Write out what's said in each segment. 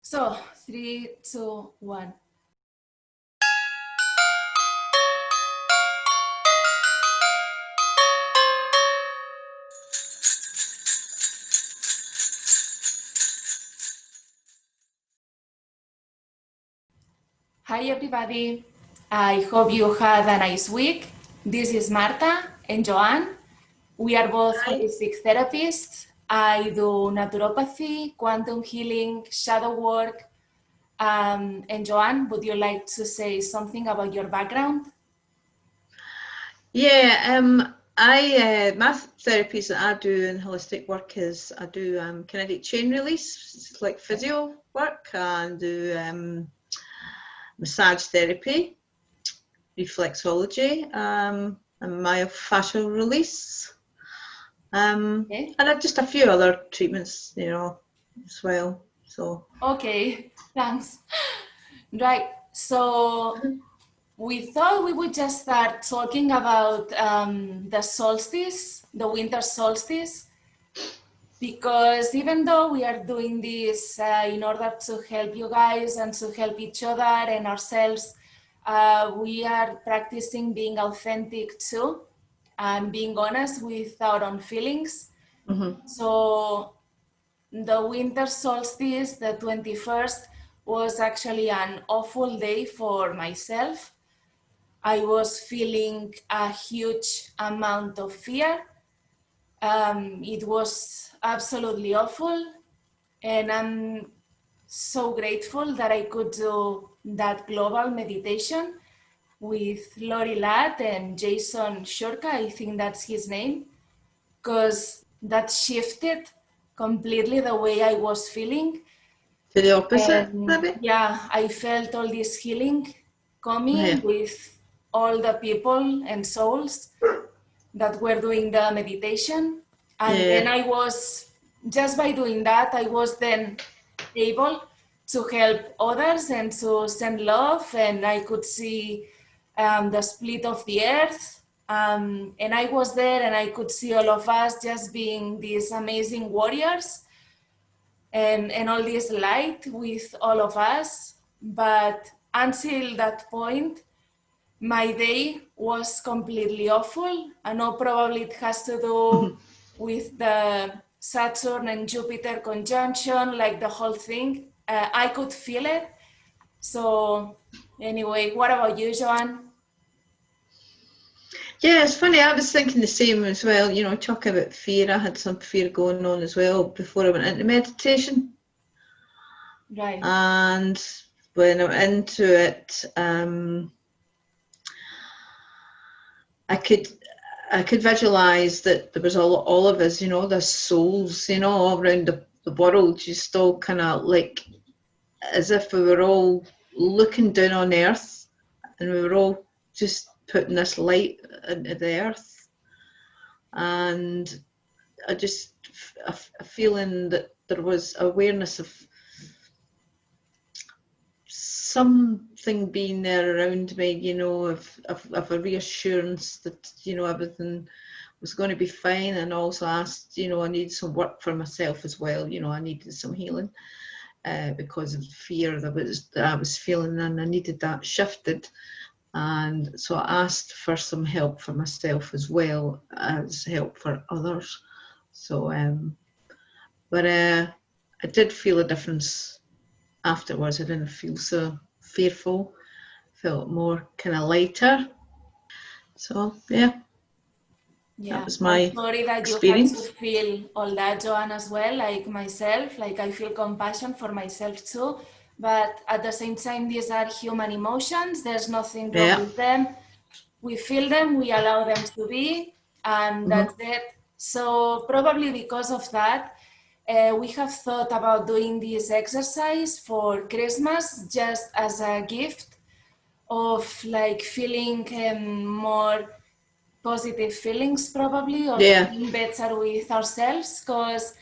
So, 3, 2, 1. Hi everybody, I hope you had a nice week. This is Marta and Joanne. We are both holistic therapists. I do naturopathy, quantum healing, shadow work. And Joanne, would you like to say something about your background? Yeah, my therapies that I do in holistic work is I do kinetic chain release, like physio work, and do massage therapy, reflexology, and myofascial release, Okay. and just a few other treatments, as well. So Okay, thanks. Right, so we thought we would just start talking about the solstice, the winter solstice, because even though we are doing this in order to help you guys and to help each other and ourselves, we are practicing being authentic too and being honest with our own feelings. So the winter solstice, the 21st, was actually an awful day for myself. I was feeling a huge amount of fear. It was absolutely awful, and I'm so grateful that I could do that global meditation with Lori Ladd and Jason Shurka, I think that's his name, because that shifted completely the way I was feeling. to the opposite, And maybe. yeah, I felt all this healing coming Yeah, with all the people and souls that were doing the meditation. And then yeah, I was, just by doing that, I was then able to help others and to send love. And I could see the split of the earth. And I was there and I could see all of us just being these amazing warriors and all this light with all of us. But until that point, my day was completely awful. I know probably it has to do with the Saturn and Jupiter conjunction, like the whole thing. I could feel it. So anyway, what about you, Joanne? Yeah, it's funny. I was thinking the same as well. Talking about fear. I had some fear going on as well before I went into meditation. Right. And when I went into it, I could visualize that there was all of us, the souls, all around the world, just all kind of like as if we were all looking down on Earth, and we were all just putting this light into the earth. And I just a feeling that there was awareness of something being there around me, of a reassurance that, everything was going to be fine. And also asked, I needed some work for myself as well. I needed some healing because of the fear that I was feeling, and I needed that shifted. And so I asked for some help for myself as well as help for others. So, but I did feel a difference afterwards. I didn't feel so fearful, felt more kind of lighter. So yeah, that Yeah, was I'm my sorry that you had to experience. feel all that, Joanne, as well, like myself. Like I feel compassion for myself too. But at the same time, these are human emotions. There's nothing wrong Yeah. with them. We feel them, we allow them to be, and that's it. So probably because of that, we have thought about doing this exercise for Christmas just as a gift of like feeling more positive feelings, probably, or Yeah. feeling better with ourselves, because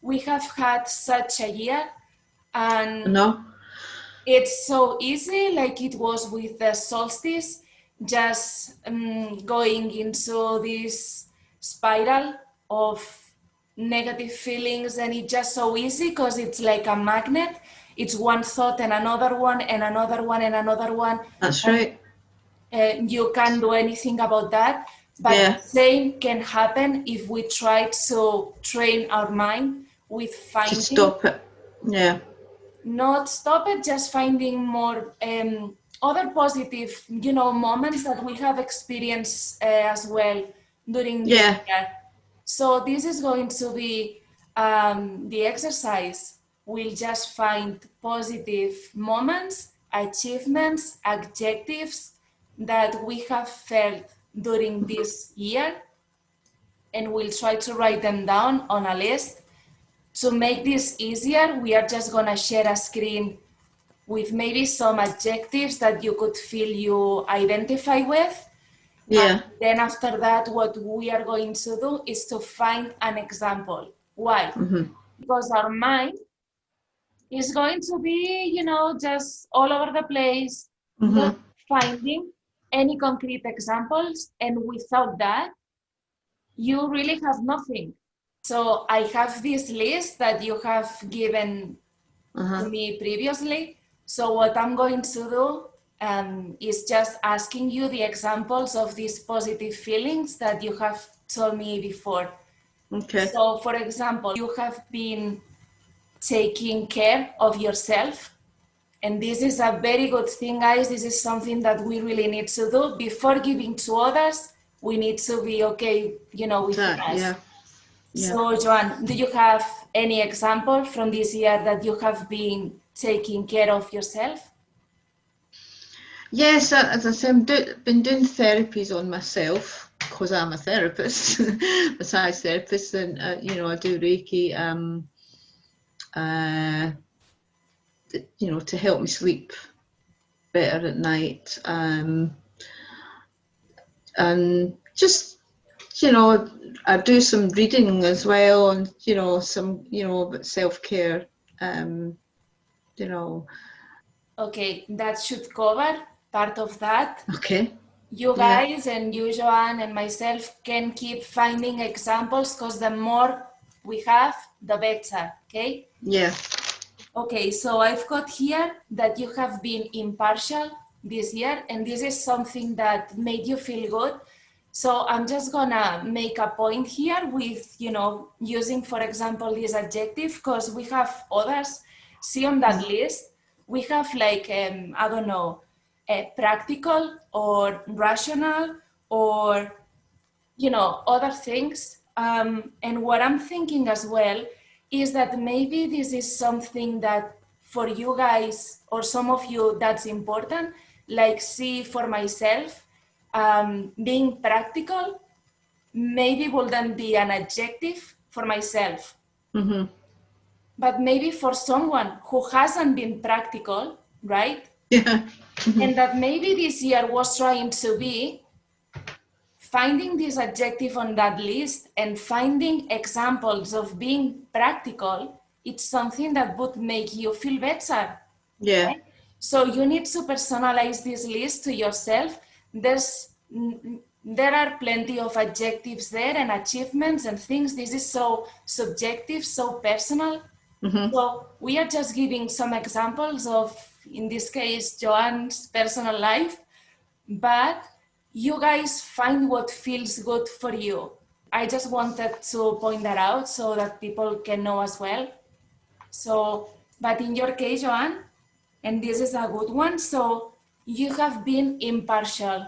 we have had such a year and No. it's so easy, like it was with the solstice, just going into this spiral of negative feelings, and it's just so easy because it's like a magnet. it's one thought and another one and another one and another one. That's And right. you can't do anything about that. But Yeah. the same can happen if we try to train our mind with To finding, stop it. Yeah. not stop it, just finding more other positive, moments that we have experienced as well during this Yeah. year. So this is going to be the exercise. We'll just find positive moments, achievements, adjectives that we have felt during this year, and we'll try to write them down on a list. To make this easier, we are just gonna share a screen with maybe some adjectives that you could feel you identify with. And Yeah. then after that, what we are going to do is to find an example. Why? Mm-hmm. Because our mind is going to be, just all over the place, not Mm-hmm. finding any concrete examples. And without that, you really have nothing. So I have this list that you have given to Uh-huh. me previously. So what I'm going to do is just asking you the examples of these positive feelings that you have told me before. Okay. So for example, you have been taking care of yourself. And this is a very good thing, guys. This is something that we really need to do. Before giving to others, we need to be okay, within That, us. yeah. Yeah. So, Joanne, do you have any example from this year that you have been taking care of yourself? Yes, as I say, been doing therapies on myself because I'm a therapist, massage therapist, and I do Reiki. To help me sleep better at night, and just I do some reading as well, and some about self-care. You know. Okay, that should cover part of that. Okay. You Yeah. guys and you, Joanne, and myself can keep finding examples because the more we have, the better, okay? Yeah. Okay, so I've got here that you have been impartial this year, and this is something that made you feel good. So I'm just gonna make a point here with, using, for example, this adjective, because we have others. See on that list, we have like, I don't know, practical or rational or, other things. And what I'm thinking as well is that maybe this is something that for you guys or some of you that's important. Like, see, for myself, being practical maybe wouldn't be an adjective for myself. Mm-hmm. But maybe for someone who hasn't been practical, right? Yeah. And that maybe this year was trying to be, finding this adjective on that list and finding examples of being practical, it's something that would make you feel better. Yeah. Right? So you need to personalize this list to yourself. There are plenty of adjectives there and achievements and things. This is so subjective, so personal. Mm-hmm. So we are just giving some examples of, in this case, Joanne's personal life, but you guys find what feels good for you. I just wanted to point that out so that people can know as well. So, but in your case, Joanne, and this is a good one, so you have been impartial.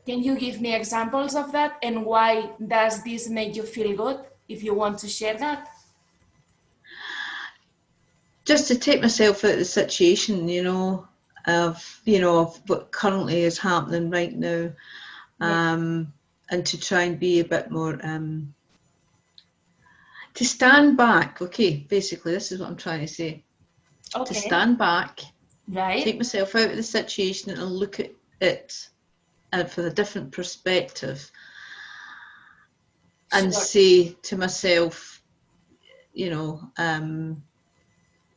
Can you give me examples of that and why does this make you feel good, if you want to share that? Just to take myself out of the situation, of what currently is happening right now, Yeah. and to try and be a bit more, to stand back. Okay, basically, this is what I'm trying to say. To Okay. stand back, take Right. myself out of the situation and look at it from a different perspective, and Sure. say to myself,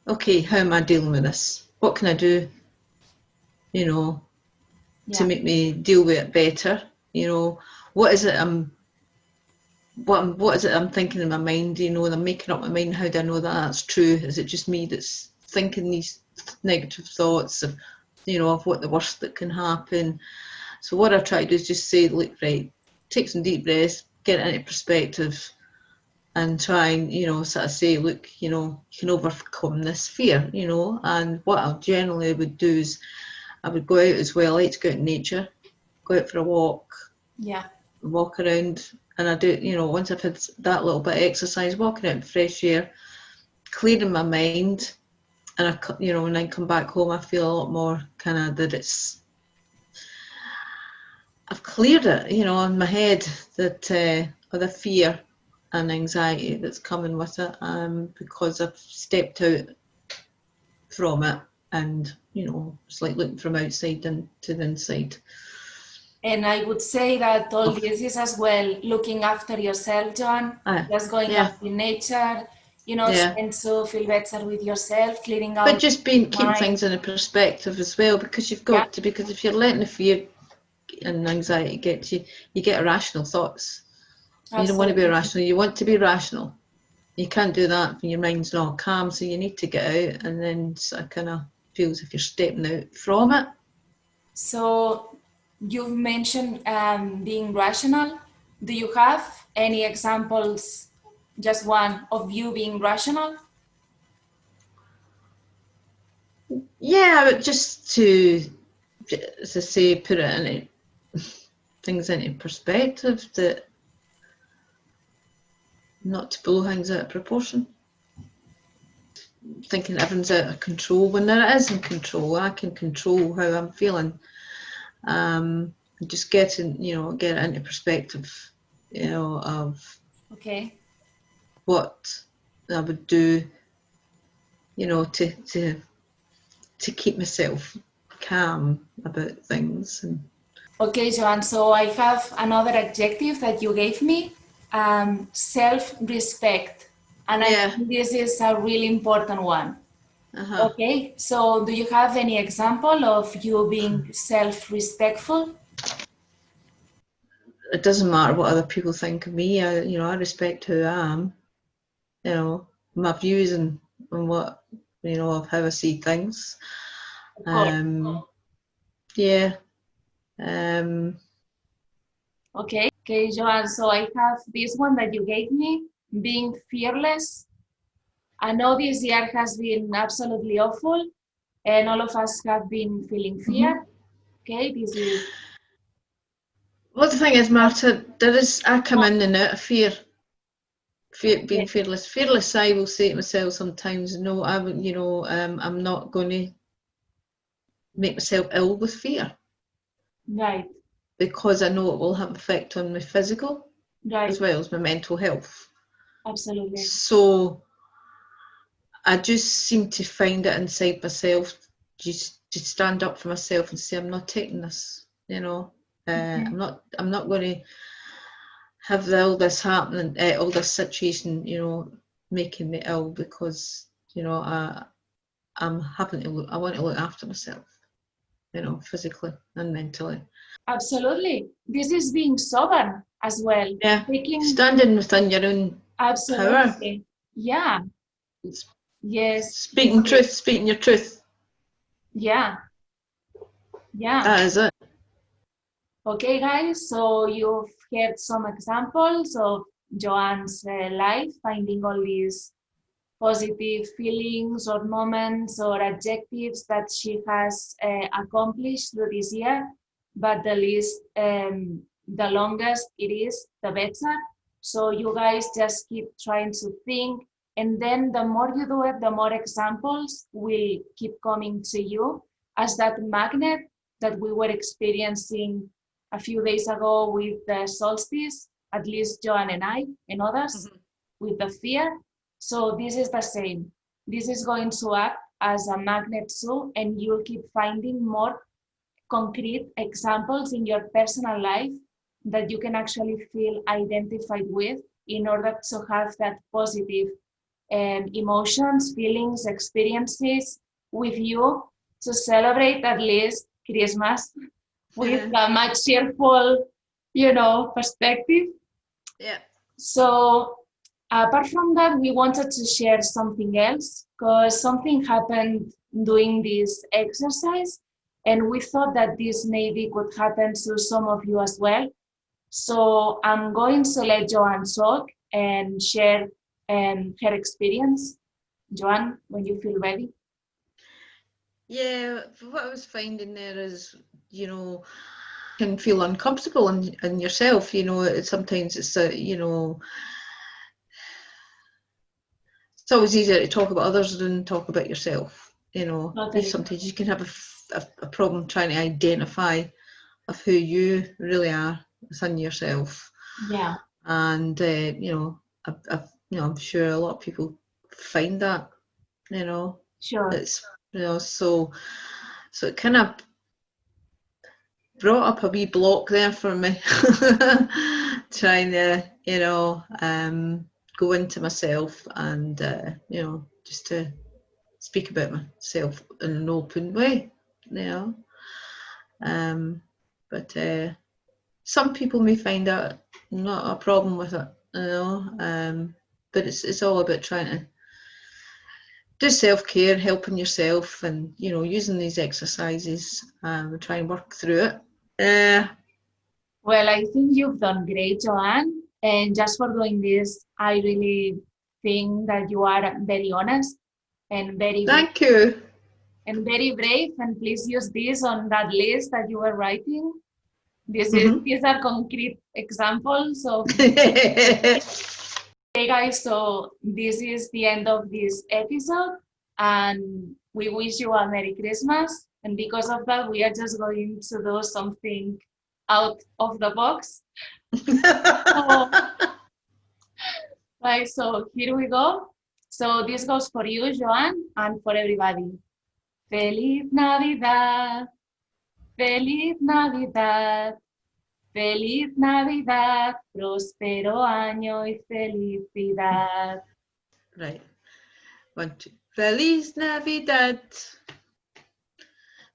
okay, how am I dealing with this? What can I do, to Yeah. make me deal with it better? What is it what is it I'm thinking in my mind, you know, and I'm making up my mind. How do I know that that's true? Is it just me that's thinking these negative thoughts of, you know, of what the worst that can happen? So what I try to do is just say, look, right, take some deep breaths, get it into perspective, and try and, you know, sort of say, look, you know, you can overcome this fear, you know. And what I generally would do is I would go out as well. I like to go out in nature, go out for a walk, walk around, and I do, you know, once I've had that little bit of exercise, walking out in fresh air, clearing my mind, and I, you know, when I come back home, I feel a lot more kind of that I've cleared it, you know, in my head, that of the fear and anxiety that's coming with it, because I've stepped out from it, and, you know, it's like looking from outside into the inside. And I would say that all this is as well looking after yourself, Joanne, just going out in nature, you know, trying to feel better with yourself, clearing out. But just keeping things in a perspective as well, because you've got to, because if you're letting the fear and anxiety get you, you get irrational thoughts. Absolutely. You don't want to be irrational, you want to be rational. You can't do that when your mind's not calm, so you need to get out, and then it kind of feels if you're stepping out from it. So you've mentioned being rational. Do you have any examples, just one, of you being rational? Yeah, but just to, as I say, put it in things into perspective, that not to blow things out of proportion. Thinking everything's out of control when there is in control. I can control how I'm feeling. Just getting, you know, get it into perspective, you know, of what I would do, you know, to keep myself calm about things. Okay, Joanne, so I have another adjective that you gave me, self-respect. And I think this is a really important one. Okay, so do you have any example of you being self-respectful? It doesn't matter what other people think of me. You know, I respect who I am. You know, my views and what, you know, of how I see things. Okay, Joanne, so I have this one that you gave me, being fearless. I know this year has been absolutely awful, and all of us have been feeling fear. Okay, this is... Well, the thing is, Marta, I come in and out of fear. Being fearless. Fearless, I will say to myself sometimes, no, you know, I'm not going to make myself ill with fear. Right. Because I know it will have an effect on my physical as well as my mental health. Absolutely. So I just seem to find it inside myself, just to stand up for myself and say, I'm not taking this, you know. I'm not going to have all this happening, all this situation, you know, making me ill, because, you know, I'm having to look, I want to look after myself, you know, physically and mentally. Absolutely. This is being sober as well. Yeah. Standing within your own power. Yeah. Yes. Speaking truth, speaking your truth. Yeah. Yeah. That is it. Okay, guys, so you've heard some examples of Joanne's life, finding all these positive feelings or moments or adjectives that she has accomplished through this year, but the least, the longest it is, the better. So you guys just keep trying to think, and then the more you do it, the more examples will keep coming to you as that magnet that we were experiencing a few days ago with the solstice, at least Joanne and I and others, with the fear. So this is the same. This is going to act as a magnet too, and you'll keep finding more concrete examples in your personal life that you can actually feel identified with in order to have that positive emotions, feelings, experiences with you to celebrate at least Christmas with a much cheerful, you know, perspective. Yeah. So apart from that, we wanted to share something else because something happened doing this exercise, and we thought that this maybe could happen to some of you as well. So I'm going to let Joanne talk and share her experience. Joanne, when you feel ready. Yeah, what I was finding there is, you know, can feel uncomfortable in yourself, you know, sometimes it's it's always easier to talk about others than talk about yourself, you know. Totally. Sometimes you can have a problem trying to identify of who you really are within yourself. Yeah, And you know, I'm sure a lot of people find that, you know, sure. it's, you know, so it kind of brought up a wee block there for me, trying to, you know, go into myself and, you know, just to speak about myself in an open way, you know. But some people may find that not a problem with it, you know. But it's all about trying to do self-care, helping yourself, and, you know, using these exercises and try and work through it. Well, I think you've done great, Joanne. And just for doing this, I really think that you are very honest and very brave. Thank you. And very brave. And please use this on that list that you were writing. These are concrete examples of. Hey guys, so this is the end of this episode, and we wish you a Merry Christmas. And because of that, we are just going to do something out of the box. So, right, so here we go. So this goes for you, Joanne, and for everybody. Feliz Navidad, Feliz Navidad, Feliz Navidad, próspero año y felicidad. Right. 1, 2. Feliz Navidad.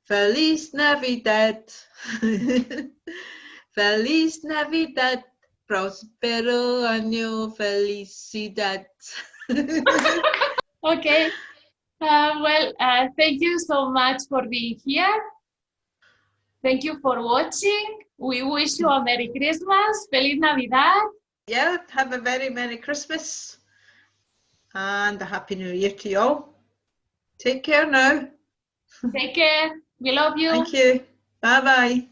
Feliz Navidad. Feliz Navidad. Prospero año felicidad. Okay. Thank you so much for being here. Thank you for watching. We wish you a Merry Christmas, Feliz Navidad. Yeah, have a very Merry Christmas and a Happy New Year to you all. Take care now. Take care. We love you. Thank you. Bye-bye.